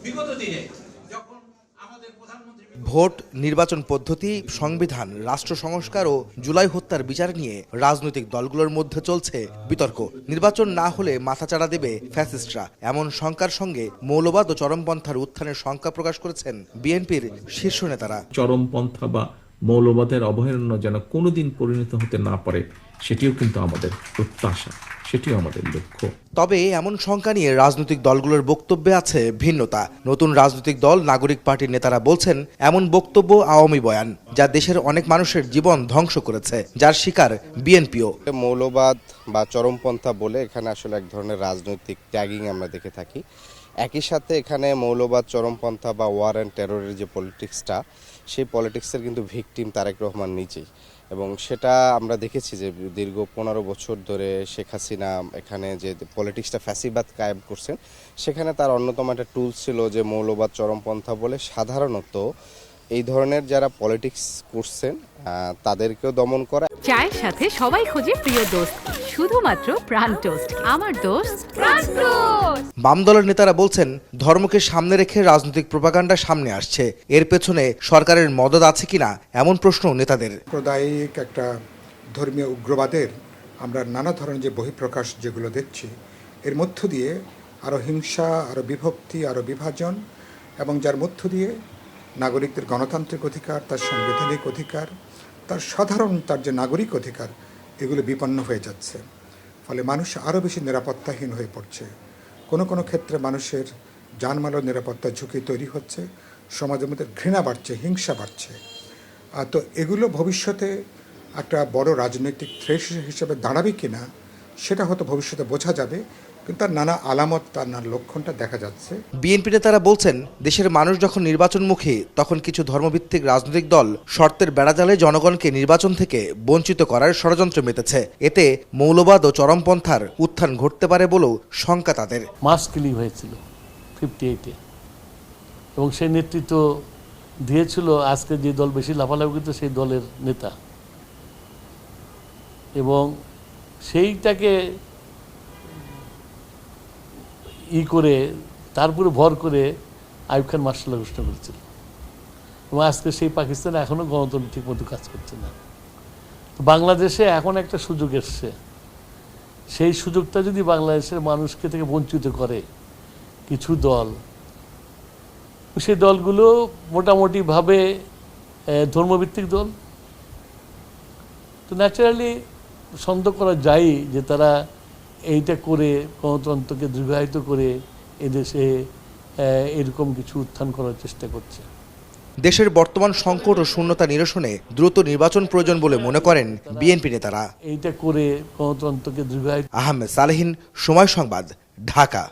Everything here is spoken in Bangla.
বিগত দিনে যখন আমাদের প্রধানমন্ত্রী ভোট, নির্বাচন পদ্ধতি, সংবিধান, রাষ্ট্র সংস্কার ও জুলাই হত্যার বিচার নিয়ে রাজনৈতিক দলগুলোর মধ্যে চলছে বিতর্ক। নির্বাচন না হলে মাথাচাড়া দেবে ফ্যাসিস্টরা, এমন শঙ্কার সঙ্গে মৌলবাদ ও চরমপন্থার উত্থানের শঙ্কা প্রকাশ করেছেন বিএনপির শীর্ষ নেতারা। চরমপন্থা বা মৌলবাদের অভয়ারণ্য যেন কোনোদিন পরিণত হতে না পারে, সেটিও কিন্তু আমাদের প্রত্যাশা, সেটিও আমাদের লক্ষ্য। তবে এমন শঙ্কা নিয়ে রাজনৈতিক দলগুলোর বক্তব্যে আছে ভিন্নতা। নতুন রাজনৈতিক দল নাগরিক পার্টির নেতারা বলছেন, এমন বক্তব্য আওয়ামী বয়ান, যা দেশের অনেক মানুষের জীবন ধ্বংস করেছে, যার শিকার বিএনপিও। মৌলবাদ বা চরমপন্থা বলে এখানে আসলে এক ধরনের রাজনৈতিক ট্যাগিং আমরা দেখে থাকি। একই সাথে এখানে মৌলবাদ, চরমপন্থা বা ওয়ার অ্যান্ড টেররের যে পলিটিক্সটা, সেই পলিটিক্সের কিন্তু ভিকটিম তারেক রহমান নিজেই, এবং সেটা আমরা দেখেছি যে দীর্ঘ 15 বছর ধরে শেখ হাসিনা এখানে যে পলিটিক্সটা ফ্যাসিবাদ কায়েম করছেন, সেখানে তার অন্যতম একটা টুলস ছিল যে মৌলবাদ, চরমপন্থা বলে সাধারণত এই ধরনের যারা পলিটিক্স করছেন তাদেরকেও দমন করা। চায়ের সাথে সবাই খোঁজে প্রিয় দোস্ত, শুধুমাত্র প্রাণ টোস্ট। আমার দোস্ত প্রাণ টোস্ট। বাম দলের নেতারা বলছেন, ধর্মকে সামনে রেখে রাজনৈতিক প্রোপাগান্ডা সামনে আসছে, এর পেছনে সরকারের মদদ আছে কিনা এমন প্রশ্ন নেতাদের। সাম্প্রদায়িক একটা ধর্মীয় উগ্রবাদের আমরা নানা ধরনের যে বহিঃপ্রকাশ যেগুলো দেখছি, এর মধ্য দিয়ে আরও হিংসা, আরও বিভক্তি, আরও বিভাজন, এবং যার মধ্য দিয়ে নাগরিকদের গণতান্ত্রিক অধিকার, তার সাংবিধানিক অধিকার, তার যে নাগরিক অধিকার, এগুলো বিপন্ন হয়ে যাচ্ছে। ফলে মানুষ আরও বেশি নিরাপত্তাহীন হয়ে পড়ছে। কোনো ক্ষেত্রে মানুষের জানমালের নিরাপত্তা ঝুঁকি তৈরি হচ্ছে, সমাজের মধ্যে ঘৃণা বাড়ছে, হিংসা বাড়ছে। তো এগুলো ভবিষ্যতে একটা বড় রাজনৈতিক থ্রেট হিসেবে দাঁড়াবে কিনা সেটা হয়তো ভবিষ্যতে বোঝা যাবে, কিন্তু তার নানা আলামত, তার নানা লক্ষণটা দেখা যাচ্ছে। বিএনপি নেতারা বলছেন, দেশের মানুষ যখন নির্বাচনমুখী, তখন কিছু ধর্মভিত্তিক রাজনৈতিক দল শর্তের বেড়াজালে জনগণকে নির্বাচন থেকে বঞ্চিত করার ষড়যন্ত্র মেতেছে। এতে মৌলবাদ ও চরমপন্থার উত্থান ঘটতে পারে বলেও শঙ্কা তাদের। মাস কিলিং হয়েছিল 58-এ, এবং সেই নেতৃত্ব দিয়েছিল আজকে যে দল বেশি লাফালাফি করতো সেই দলের নেতা, এবং সেইটাকে করে তারপরে ভর করে আইয়ুব খান মার্শাল ল ঘোষণা করেছিল, এবং আজকে সেই পাকিস্তানে এখনও গণতন্ত্র ঠিক মতো কাজ করছে না। তো বাংলাদেশে এখন একটা সুযোগ এসছে, সেই সুযোগটা যদি বাংলাদেশের মানুষকে থেকে বঞ্চিত করে কিছু দল, সেই দলগুলো মোটামুটিভাবে ধর্মভিত্তিক দল, তো ন্যাচারালি সন্দেহ করা যায় যে তারা এইটা করে গণতন্ত্রকে দীর্ঘায়িত করে এদেশে এরকম কিছু উত্থান করার চেষ্টা করছে। দেশের বর্তমান সংকট ও শূন্যতা নিরসনে দ্রুত নির্বাচন প্রয়োজন বলে মনে করেন বিএনপি নেতারা। এইটা করে গণতন্ত্রকে দীর্ঘায়িত। আহমেদ সালেহীন, সময় সংবাদ, ঢাকা।